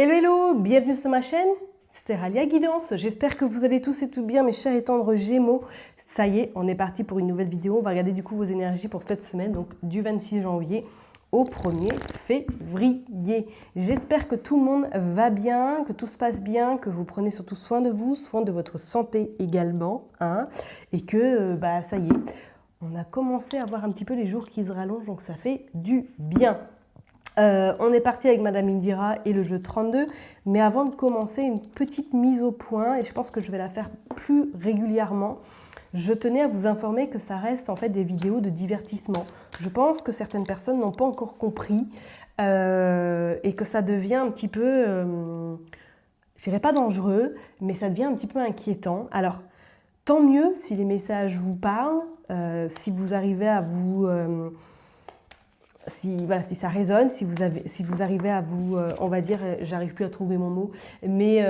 Hello hello, bienvenue sur ma chaîne, c'est Ralia Guidance. J'espère que vous allez tous et toutes bien mes chers et tendres Gémeaux. Ça y est, on est parti pour une nouvelle vidéo. On va regarder du coup vos énergies pour cette semaine, donc du 26 janvier au 1er février. J'espère que tout le monde va bien, que tout se passe bien, que vous prenez surtout soin de vous, soin de votre santé également, et que ça y est, on a commencé à voir un petit peu les jours qui se rallongent, donc ça fait du bien. On est parti avec Madame Indira et le jeu 32, mais avant de commencer, une petite mise au point, et je pense que je vais la faire plus régulièrement. Je tenais à vous informer que ça reste en fait des vidéos de divertissement. Je pense que certaines personnes n'ont pas encore compris et que ça devient un petit peu, je dirais pas dangereux, mais ça devient un petit peu inquiétant. Alors, tant mieux si les messages vous parlent, si vous arrivez à vous... si ça résonne, si vous arrivez à vous, on va dire, j'arrive plus à trouver mon mot, mais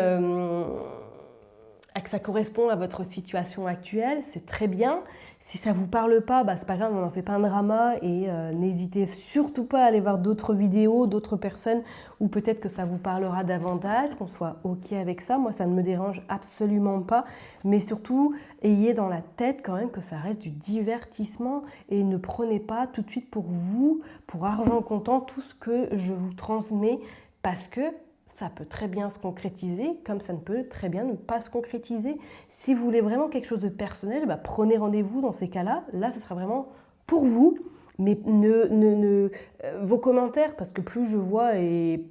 que ça correspond à votre situation actuelle, c'est très bien. Si ça ne vous parle pas, c'est pas grave, on n'en fait pas un drama et n'hésitez surtout pas à aller voir d'autres vidéos, d'autres personnes où peut-être que ça vous parlera davantage, qu'on soit OK avec ça. Moi, ça ne me dérange absolument pas, mais surtout, ayez dans la tête quand même que ça reste du divertissement et ne prenez pas tout de suite pour vous, pour argent comptant, tout ce que je vous transmets parce que ça peut très bien se concrétiser, comme ça ne peut très bien ne pas se concrétiser. Si vous voulez vraiment quelque chose de personnel, prenez rendez-vous dans ces cas-là. Là, ce sera vraiment pour vous. Mais vos commentaires, parce que plus je vois et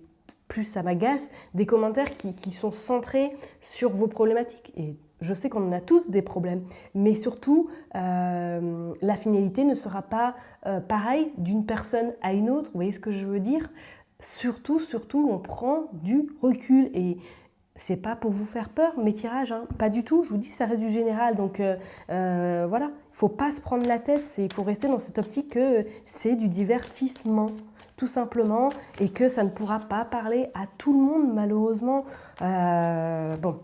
plus ça m'agace, des commentaires qui sont centrés sur vos problématiques. Et je sais qu'on en a tous des problèmes, mais surtout, la finalité ne sera pas pareille d'une personne à une autre. Vous voyez ce que je veux dire ? Surtout, on prend du recul et c'est pas pour vous faire peur, mes tirages, pas du tout. Je vous dis, ça reste du général, donc voilà. Il faut pas se prendre la tête, il faut rester dans cette optique que c'est du divertissement, tout simplement, et que ça ne pourra pas parler à tout le monde, malheureusement. Bon.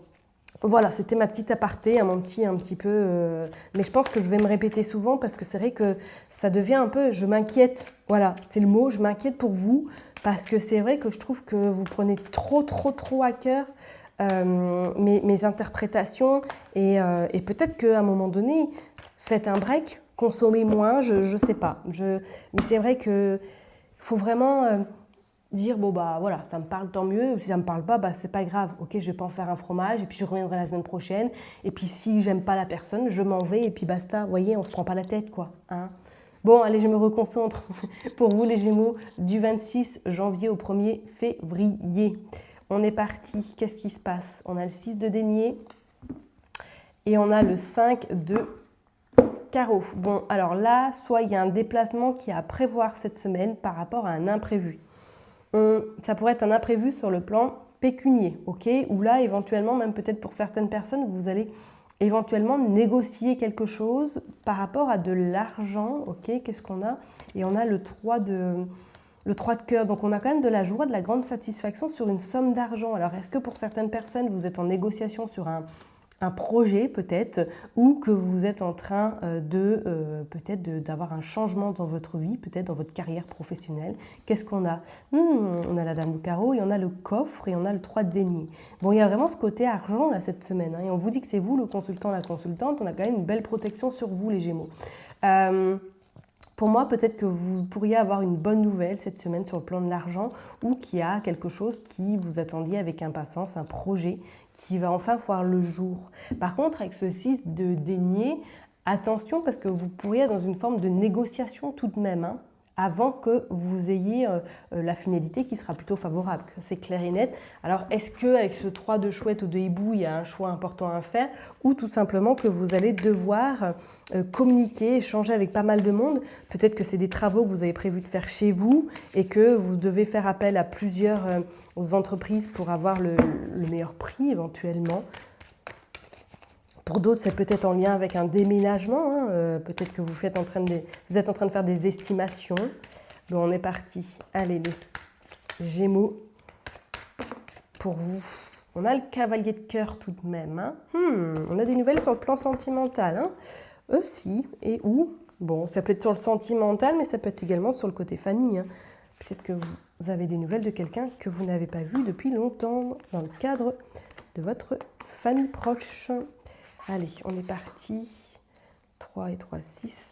Voilà, c'était ma petite aparté, un petit peu... mais je pense que je vais me répéter souvent parce que c'est vrai que ça devient un peu... Je m'inquiète, voilà, c'est le mot, je m'inquiète pour vous parce que c'est vrai que je trouve que vous prenez trop à cœur mes interprétations et peut-être qu'à un moment donné, faites un break, consommez moins, je sais pas. Mais c'est vrai qu'il faut vraiment... dire voilà, ça me parle, tant mieux. Si ça me parle pas, c'est pas grave. Ok, je vais pas en faire un fromage et puis je reviendrai la semaine prochaine. Et puis si j'aime pas la personne, je m'en vais et puis basta. Vous voyez, on se prend pas la tête, quoi. Bon, allez, je me reconcentre pour vous les Gémeaux du 26 janvier au 1er février. On est parti. Qu'est-ce qui se passe? On a le 6 de denier et on a le 5 de carreau. Bon, alors là, soit il y a un déplacement qui est à prévoir cette semaine par rapport à un imprévu. Ça pourrait être un imprévu sur le plan pécunier, ok? Ou là, éventuellement, même peut-être pour certaines personnes, vous allez éventuellement négocier quelque chose par rapport à de l'argent, ok? Qu'est-ce qu'on a? Et on a le 3 de cœur. Donc, on a quand même de la joie, de la grande satisfaction sur une somme d'argent. Alors, est-ce que pour certaines personnes, vous êtes en négociation sur un projet peut-être, ou que vous êtes en train peut-être d'avoir un changement dans votre vie, peut-être dans votre carrière professionnelle. Qu'est-ce qu'on a? On a la dame de carreau et on a le coffre et on a le 3 de denier. Bon, il y a vraiment ce côté argent là cette semaine, et on vous dit que c'est vous le consultant, la consultante, on a quand même une belle protection sur vous les Gémeaux. Pour moi, peut-être que vous pourriez avoir une bonne nouvelle cette semaine sur le plan de l'argent ou qu'il y a quelque chose qui vous attendiez avec impatience, un projet qui va enfin voir le jour. Par contre, avec ce 6 de denier, attention parce que vous pourriez être dans une forme de négociation tout de même, avant que vous ayez la finalité qui sera plutôt favorable. C'est clair et net. Alors, est-ce qu'avec ce 3 de chouette ou de hibou, il y a un choix important à faire ou tout simplement que vous allez devoir communiquer, échanger avec pas mal de monde? Peut-être que c'est des travaux que vous avez prévu de faire chez vous et que vous devez faire appel à plusieurs entreprises pour avoir le meilleur prix éventuellement. Pour d'autres, c'est peut-être en lien avec un déménagement. Peut-être que vous êtes en train de faire des estimations. Bon, on est parti. Allez, les Gémeaux, pour vous. On a le cavalier de cœur tout de même. On a des nouvelles sur le plan sentimental. Aussi, et où? Bon, ça peut être sur le sentimental, mais ça peut être également sur le côté famille. Peut-être que vous avez des nouvelles de quelqu'un que vous n'avez pas vu depuis longtemps dans le cadre de votre famille proche. Allez, on est parti. 3 et 3, 6,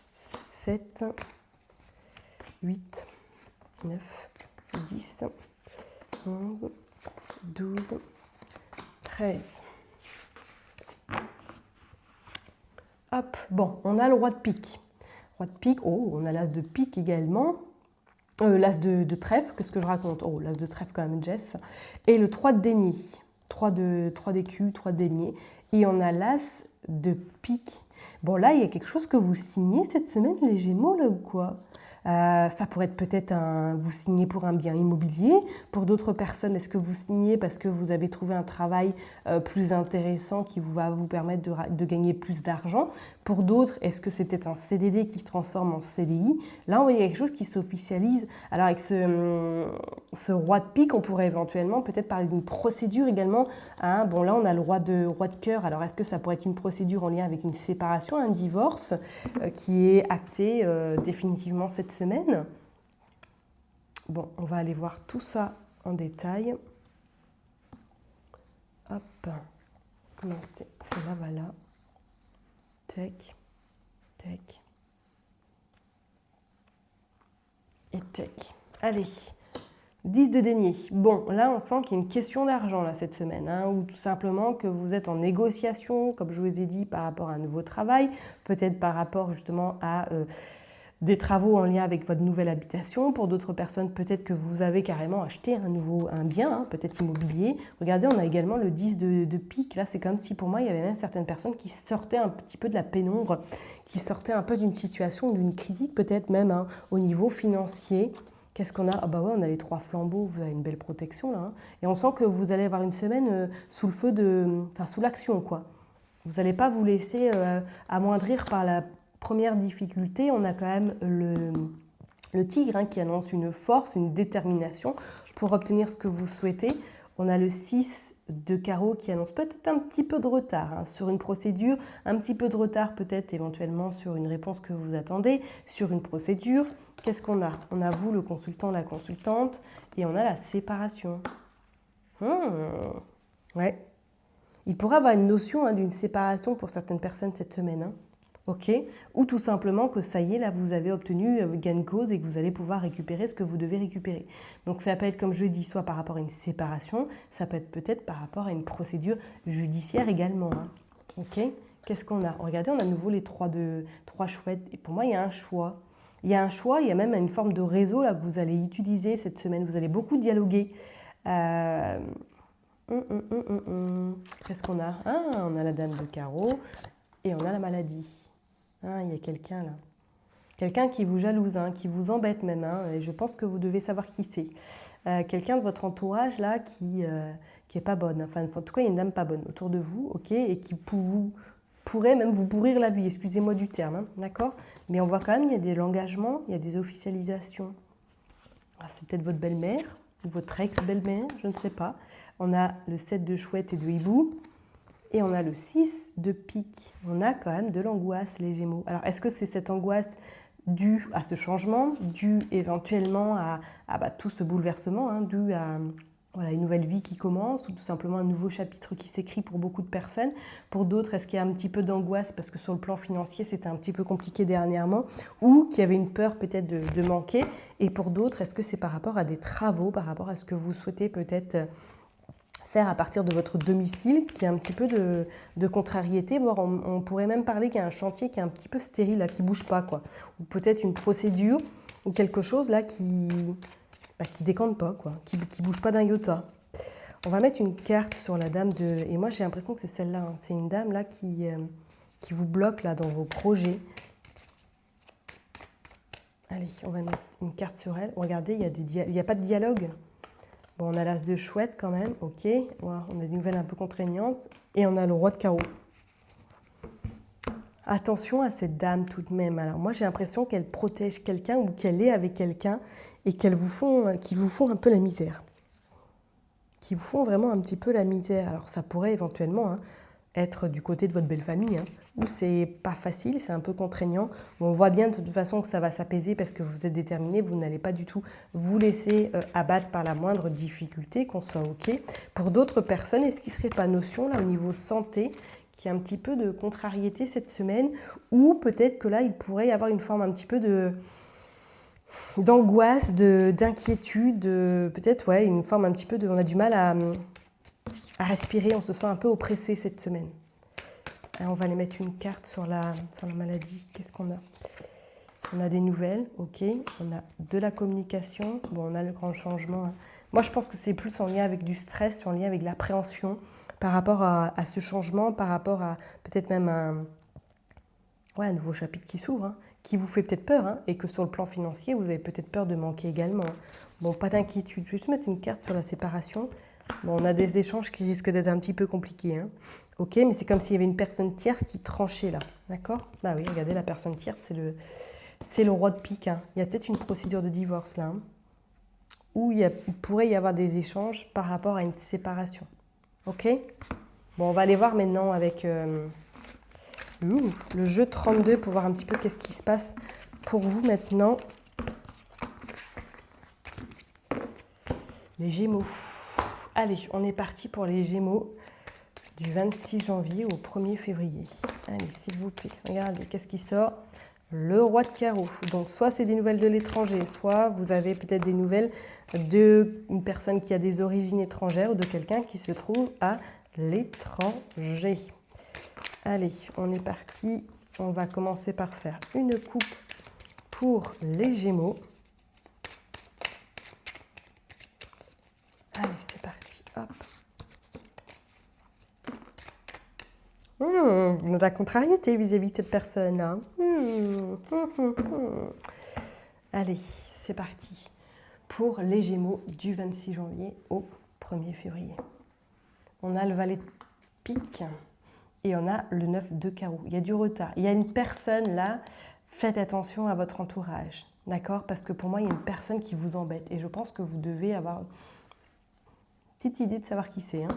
7, 8, 9, 10, 11, 12, 13. Hop, bon, on a le roi de pique. Roi de pique, oh, on a l'as de pique également. L'as de trèfle, qu'est-ce que je raconte? Oh, l'as de trèfle quand même, Jess. Et le 3 de denier. 3 d'écus, 3 de denier. Et on a l'as de pique. Bon, là, il y a quelque chose que vous signez cette semaine, les Gémeaux, là, ou quoi? Ça pourrait être peut-être vous signez pour un bien immobilier. Pour d'autres personnes, est-ce que vous signez parce que vous avez trouvé un travail plus intéressant qui va vous permettre de gagner plus d'argent? Pour d'autres, est-ce que c'est peut-être un CDD qui se transforme en CDI? Là, on voit quelque chose qui s'officialise. Alors, avec ce roi de pique, on pourrait éventuellement peut-être parler d'une procédure également. Hein. Bon, là, on a le roi de cœur. Alors, est-ce que ça pourrait être une procédure en lien avec une séparation, un divorce qui est acté définitivement cette semaine? Bon, on va aller voir tout ça en détail. Hop. Non, c'est là, voilà. Tac, tac. Et tac. Allez. 10 de denier. Bon, là, on sent qu'il y a une question d'argent là cette semaine, hein, ou tout simplement que vous êtes en négociation, comme je vous ai dit, par rapport à un nouveau travail, peut-être par rapport justement à des travaux en lien avec votre nouvelle habitation. Pour d'autres personnes, peut-être que vous avez carrément acheté un bien, hein, peut-être immobilier. Regardez, on a également le 10 de pique. Là, c'est comme si pour moi, il y avait même certaines personnes qui sortaient un petit peu de la pénombre, qui sortaient un peu d'une situation, d'une critique peut-être même hein, au niveau financier. Qu'est-ce qu'on a? Ah bah ouais, on a les 3 flambeaux, vous avez une belle protection là. Hein. Et on sent que vous allez avoir une semaine sous le feu sous l'action quoi. Vous n'allez pas vous laisser amoindrir par la première difficulté. On a quand même le tigre hein, qui annonce une force, une détermination pour obtenir ce que vous souhaitez. On a le 6 de carreau qui annonce peut-être un petit peu de retard hein, sur une procédure, un petit peu de retard peut-être éventuellement sur une réponse que vous attendez, sur une procédure. Qu'est-ce qu'on a? On a vous, le consultant, la consultante, et on a la séparation. Ouais. Il pourrait avoir une notion hein, d'une séparation pour certaines personnes cette semaine. Hein. Ok. Ou tout simplement que ça y est, là, vous avez obtenu gain de cause et que vous allez pouvoir récupérer ce que vous devez récupérer. Donc ça peut être, comme je l'ai dit, soit par rapport à une séparation, ça peut être peut-être par rapport à une procédure judiciaire également. Hein. Ok. Qu'est-ce qu'on a? Regardez, on a à nouveau les 3 chouettes. Et pour moi, il y a un choix. Il y a un choix, il y a même une forme de réseau là, que vous allez utiliser cette semaine. Vous allez beaucoup dialoguer. Qu'est-ce qu'on a? Ah, on a la dame de carreau et on a la maladie. Ah, il y a quelqu'un là. Quelqu'un qui vous jalouse, hein, qui vous embête même. Hein, et je pense que vous devez savoir qui c'est. Quelqu'un de votre entourage là qui est pas bonne. Enfin, en tout cas, il y a une dame pas bonne autour de vous, ok, et qui pourrait même vous pourrir la vie, excusez-moi du terme, hein, d'accord? Mais on voit quand même, il y a des engagements, il y a des officialisations. C'est peut-être votre belle-mère ou votre ex-belle-mère, je ne sais pas. On a le 7 de chouette et de hibou. Et on a le 6 de pique. On a quand même de l'angoisse, les Gémeaux. Alors, est-ce que c'est cette angoisse due à ce changement, due éventuellement à tout ce bouleversement, hein, due à une nouvelle vie qui commence, ou tout simplement un nouveau chapitre qui s'écrit pour beaucoup de personnes? Pour d'autres, est-ce qu'il y a un petit peu d'angoisse parce que sur le plan financier, c'était un petit peu compliqué dernièrement, ou qu'il y avait une peur peut-être de manquer? Et pour d'autres, est-ce que c'est par rapport à des travaux, par rapport à ce que vous souhaitez peut-être faire à partir de votre domicile, qui a un petit peu de contrariété, voire on pourrait même parler qu'il y a un chantier qui est un petit peu stérile, là, qui ne bouge pas, quoi. Ou peut-être une procédure, ou quelque chose là qui décante pas, quoi, qui bouge pas d'un iota. On va mettre une carte sur la dame de... Et moi, j'ai l'impression que c'est celle-là. Hein. C'est une dame là qui vous bloque là, dans vos projets. Allez, on va mettre une carte sur elle. Regardez, il n'y a pas de dialogue. Bon, on a l'as de chouette quand même, ok. Voilà, on a des nouvelles un peu contraignantes. Et on a le roi de carreau. Attention à cette dame tout de même. Alors moi, j'ai l'impression qu'elle protège quelqu'un ou qu'elle est avec quelqu'un et qu'ils vous font un peu la misère. Qui vous font vraiment un petit peu la misère. Alors ça pourrait éventuellement être du côté de votre belle famille, hein, où c'est pas facile, c'est un peu contraignant. On voit bien de toute façon que ça va s'apaiser parce que vous êtes déterminé, vous n'allez pas du tout vous laisser abattre par la moindre difficulté, qu'on soit OK. Pour d'autres personnes, est-ce qu'il ne serait pas notion là au niveau santé qu'il y a un petit peu de contrariété cette semaine, ou peut-être que là il pourrait y avoir une forme un petit peu d'angoisse, d'inquiétude, peut-être ouais, une forme un petit peu de... On a du mal à respirer, on se sent un peu oppressé cette semaine. Alors, on va aller mettre une carte sur la maladie. Qu'est-ce qu'on a? On a des nouvelles, ok. On a de la communication. Bon, on a le grand changement. Hein. Moi, je pense que c'est plus en lien avec du stress, en lien avec l'appréhension par rapport à ce changement, par rapport à peut-être même un nouveau chapitre qui s'ouvre, hein, qui vous fait peut-être peur, hein, et que sur le plan financier, vous avez peut-être peur de manquer également. Bon, pas d'inquiétude. Je vais juste mettre une carte sur la séparation. Bon, on a des échanges qui risquent d'être un petit peu compliqués. Hein. Ok, mais c'est comme s'il y avait une personne tierce qui tranchait là. D'accord? Bah oui, regardez, la personne tierce, c'est le roi de pique. Hein. Il y a peut-être une procédure de divorce là. Hein, où il pourrait y avoir des échanges par rapport à une séparation. Ok? Bon, on va aller voir maintenant avec le jeu 32 pour voir un petit peu qu'est-ce qui se passe pour vous maintenant. Les Gémeaux. Allez, on est parti pour les Gémeaux du 26 janvier au 1er février. Allez, s'il vous plaît, regardez, qu'est-ce qui sort? Le roi de carreau. Donc, soit c'est des nouvelles de l'étranger, soit vous avez peut-être des nouvelles d'une personne qui a des origines étrangères ou de quelqu'un qui se trouve à l'étranger. Allez, on est parti. On va commencer par faire une coupe pour les Gémeaux. Allez, c'est parti. Hop. On a de la contrariété vis-à-vis de cette personne-là. Allez, c'est parti. Pour les Gémeaux du 26 janvier au 1er février. On a le valet de pique et on a le 9 de carreau. Il y a du retard. Il y a une personne là, faites attention à votre entourage. D'accord? Parce que pour moi, il y a une personne qui vous embête. Et je pense que vous devez avoir petite idée de savoir qui c'est. Hein.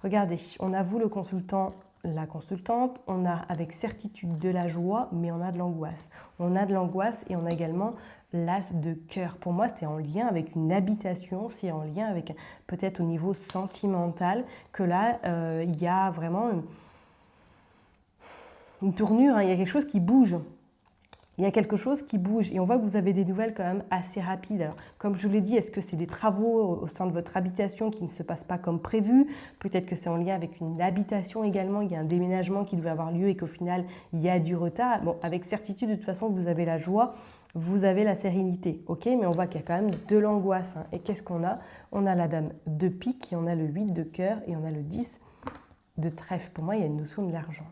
Regardez, on a vous le consultant, la consultante, on a avec certitude de la joie, mais on a de l'angoisse. On a de l'angoisse et on a également l'as de cœur. Pour moi, c'est en lien avec une habitation, c'est en lien avec peut-être au niveau sentimental que là, il y a vraiment une tournure, hein, il y a quelque chose qui bouge. Il y a quelque chose qui bouge et on voit que vous avez des nouvelles quand même assez rapides. Alors, comme je vous l'ai dit, est-ce que c'est des travaux au sein de votre habitation qui ne se passent pas comme prévu? Peut-être que c'est en lien avec une habitation également, il y a un déménagement qui devait avoir lieu et qu'au final, il y a du retard. Bon, avec certitude, de toute façon, vous avez la joie, vous avez la sérénité, ok? Mais on voit qu'il y a quand même de l'angoisse. Hein. Et qu'est-ce qu'on a? On a la dame de pique, et on a le 8 de cœur et on a le 10 de trèfle. Pour moi, il y a une notion de l'argent.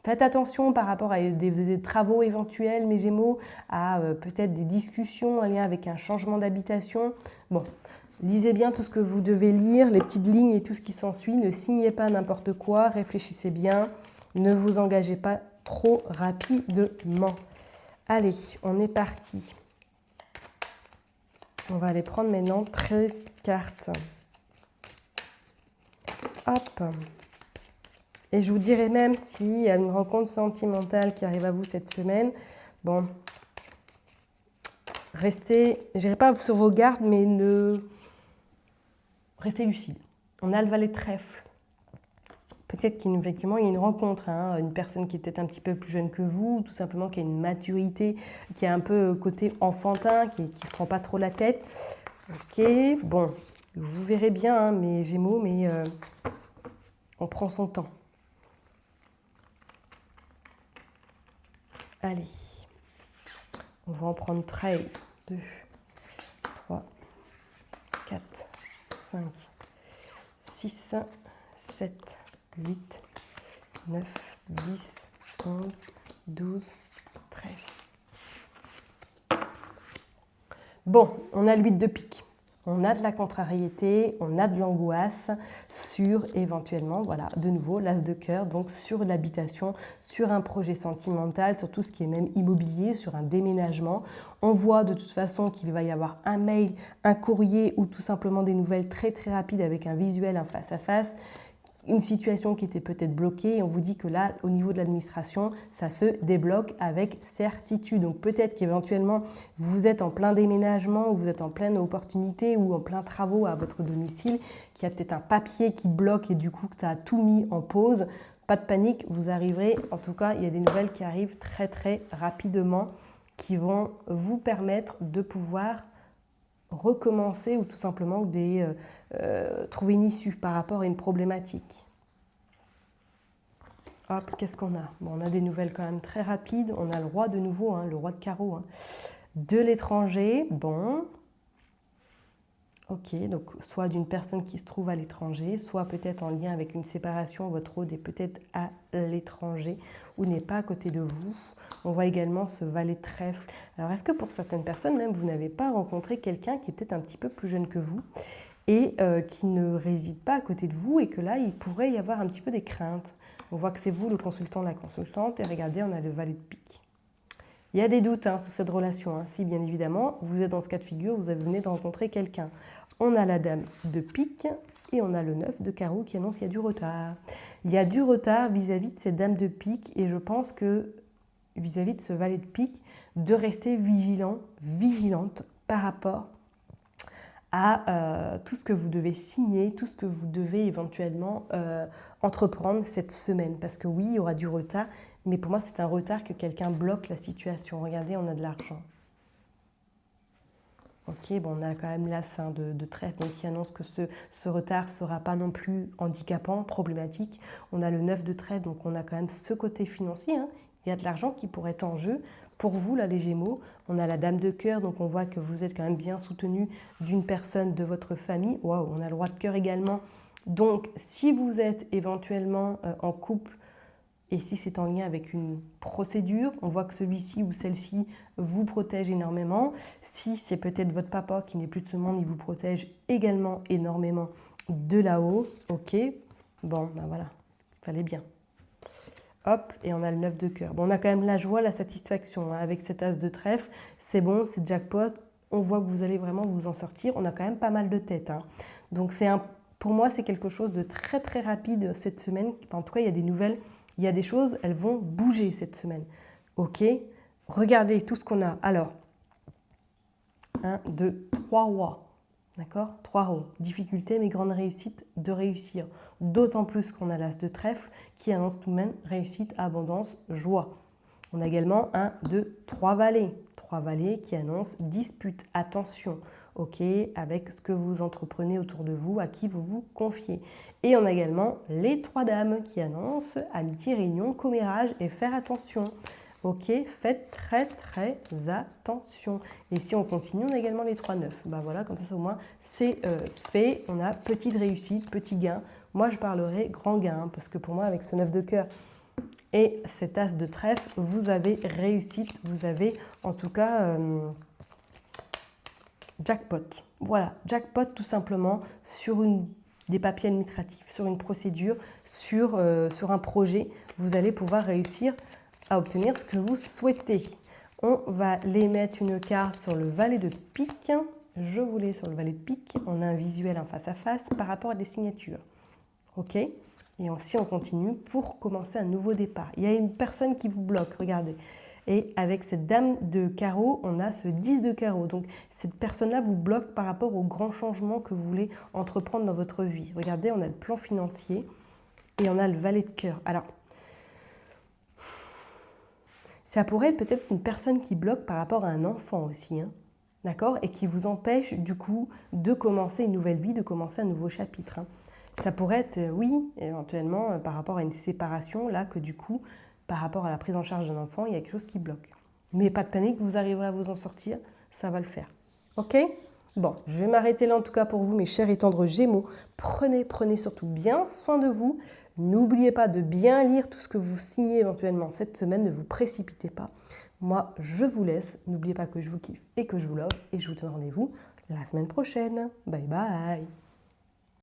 Faites attention par rapport à des travaux éventuels, mes Gémeaux, à peut-être des discussions en lien avec un changement d'habitation. Bon, lisez bien tout ce que vous devez lire, les petites lignes et tout ce qui s'ensuit. Ne signez pas n'importe quoi, réfléchissez bien, ne vous engagez pas trop rapidement. Allez, on est parti. On va aller prendre maintenant 13 cartes. Hop. Et je vous dirais même s'il y a une rencontre sentimentale qui arrive à vous cette semaine, bon, restez, je dirais pas sur vos gardes, mais restez lucide. On a le valet de trèfle. Peut-être qu'effectivement, il y a une rencontre, hein, une personne qui est peut-être un petit peu plus jeune que vous, tout simplement qui a une maturité, qui a un peu côté enfantin, qui ne prend pas trop la tête. Ok, bon, vous verrez bien, hein, mes Gémeaux, mais on prend son temps. Allez, on va en prendre 13, 2, 3, 4, 5, 6, 7, 8, 9, 10, 11, 12, 13. Bon, on a le 8 de pique. On a de la contrariété, on a de l'angoisse sur éventuellement, voilà, de nouveau, l'as de cœur, donc sur l'habitation, sur un projet sentimental, sur tout ce qui est même immobilier, sur un déménagement. On voit de toute façon qu'il va y avoir un mail, un courrier ou tout simplement des nouvelles très très rapides avec un visuel, un face-à-face une situation qui était peut-être bloquée et on vous dit que là, au niveau de l'administration, ça se débloque avec certitude. Donc peut-être qu'éventuellement, vous êtes en plein déménagement ou vous êtes en pleine opportunité ou en plein travaux à votre domicile, qu'il y a peut-être un papier qui bloque et du coup que ça a tout mis en pause. Pas de panique, vous arriverez. En tout cas, il y a des nouvelles qui arrivent très très rapidement qui vont vous permettre de pouvoir recommencer ou tout simplement trouver une issue par rapport à une problématique. Hop, qu'est-ce qu'on a? Bon, on a des nouvelles quand même très rapides. On a le roi de nouveau, hein, le roi de carreau. Hein. De l'étranger, bon. Ok, donc soit d'une personne qui se trouve à l'étranger, soit peut-être en lien avec une séparation, votre rôde est peut-être à l'étranger ou n'est pas à côté de vous. On voit également ce valet de trèfle. Alors, est-ce que pour certaines personnes, même, vous n'avez pas rencontré quelqu'un qui est peut-être un petit peu plus jeune que vous et qui ne réside pas à côté de vous et que là, il pourrait y avoir un petit peu des craintes. On voit que c'est vous, le consultant, la consultante. Et regardez, on a le valet de pique. Il y a des doutes sur cette relation. Si, bien évidemment, vous êtes dans ce cas de figure, vous venez de rencontrer quelqu'un. On a la dame de pique et on a le 9 de carreau qui annonce qu'il y a du retard. Il y a du retard vis-à-vis de cette dame de pique et je pense que vis-à-vis de ce valet de pique, de rester vigilant, vigilante par rapport à tout ce que vous devez signer, tout ce que vous devez éventuellement entreprendre cette semaine. Parce que oui, il y aura du retard, mais pour moi, c'est un retard que quelqu'un bloque la situation. Regardez, on a de l'argent. Ok, bon, on a quand même l'as de trèfle donc qui annonce que ce retard ne sera pas non plus handicapant, problématique. On a le 9 de trèfle, donc on a quand même ce côté financier. Il y a de l'argent qui pourrait être en jeu. Pour vous, là, les Gémeaux, on a la dame de cœur, donc on voit que vous êtes quand même bien soutenu d'une personne de votre famille. Waouh, on a le roi de cœur également. Donc, si vous êtes éventuellement en couple et si c'est en lien avec une procédure, on voit que celui-ci ou celle-ci vous protège énormément. Si c'est peut-être votre papa qui n'est plus de ce monde, il vous protège également énormément de là-haut. Ok, bon, ben voilà, il fallait bien. Hop, et on a le 9 de cœur. Bon, on a quand même la joie, la satisfaction avec cet as de trèfle. C'est bon, c'est jackpot. On voit que vous allez vraiment vous en sortir. On a quand même pas mal de têtes. Donc, pour moi, c'est quelque chose de très, très rapide cette semaine. Enfin, en tout cas, il y a des nouvelles. Il y a des choses, elles vont bouger cette semaine. Ok, regardez tout ce qu'on a. Alors, 1, 2, 3 rois. D'accord, 3 roues. Difficulté, mais grande réussite de réussir. D'autant plus qu'on a l'as de trèfle qui annonce tout de même réussite, abondance, joie. On a également 1, 2, 3 valets. 3 valets qui annoncent dispute, attention, ok, avec ce que vous entreprenez autour de vous, à qui vous vous confiez. Et on a également les 3 dames qui annoncent amitié, réunion, commérage et faire attention. Ok, faites très très attention. Et si on continue, on a également les 3-9. Ben voilà, comme ça au moins c'est fait. On a petite réussite, petit gain. Moi je parlerai grand gain, parce que pour moi avec ce 9 de cœur et cet as de trèfle, vous avez réussite, vous avez en tout cas jackpot. Voilà, jackpot tout simplement sur des papiers administratifs, sur une procédure, sur un projet. Vous allez pouvoir réussir à obtenir ce que vous souhaitez. On va les mettre une carte sur le valet de pique. Je voulais sur le valet de pique. On a un visuel en face à face par rapport à des signatures. Ok. Et si on continue pour commencer un nouveau départ. Il y a une personne qui vous bloque, regardez. Et avec cette dame de carreau, on a ce 10 de carreau. Donc cette personne-là vous bloque par rapport aux grands changements que vous voulez entreprendre dans votre vie. Regardez, on a le plan financier et on a le valet de cœur. Alors, ça pourrait être peut-être une personne qui bloque par rapport à un enfant aussi, d'accord, et qui vous empêche du coup de commencer une nouvelle vie, de commencer un nouveau chapitre. Ça pourrait être, oui, éventuellement par rapport à une séparation, là que du coup, par rapport à la prise en charge d'un enfant, il y a quelque chose qui bloque. Mais pas de panique, vous arriverez à vous en sortir, ça va le faire. Ok ? Bon, je vais m'arrêter là en tout cas pour vous, mes chers et tendres Gémeaux. Prenez surtout bien soin de vous. N'oubliez pas de bien lire tout ce que vous signez éventuellement cette semaine. Ne vous précipitez pas. Moi, je vous laisse. N'oubliez pas que je vous kiffe et que je vous love. Et je vous donne rendez-vous la semaine prochaine. Bye bye.